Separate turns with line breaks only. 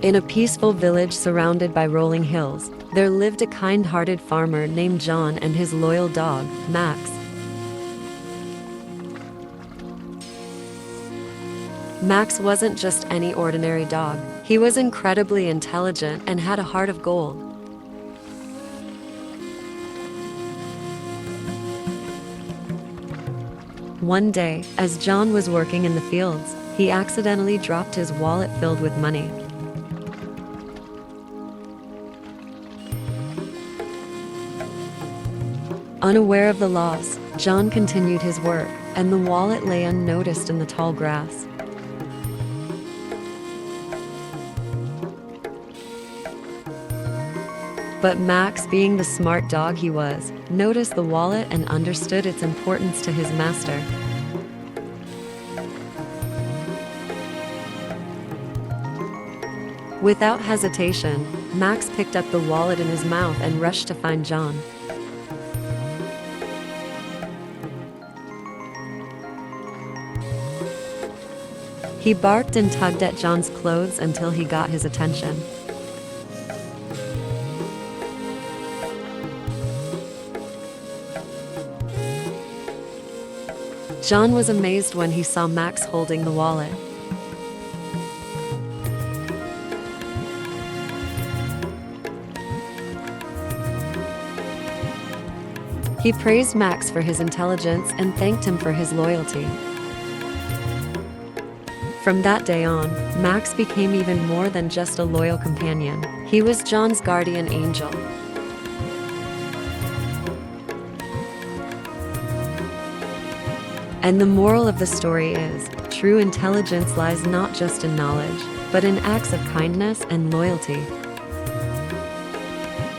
In a peaceful village surrounded by rolling hills, there lived a kind-hearted farmer named John and his loyal dog, Max. Max wasn't just any ordinary dog. He was incredibly intelligent and had a heart of gold. One day, as John was working in the fields, he accidentally dropped his wallet filled with money. Unaware of the laws, John continued his work, and the wallet lay unnoticed in the tall grass. But Max, being the smart dog he was, noticed the wallet and understood its importance to his master. Without hesitation, Max picked up the wallet in his mouth and rushed to find John. He barked and tugged at John's clothes until he got his attention. John was amazed when he saw Max holding the wallet. He praised Max for his intelligence and thanked him for his loyalty. From that day on, Max became even more than just a loyal companion. He was John's guardian angel. And the moral of the story is, true intelligence lies not just in knowledge, but in acts of kindness and loyalty.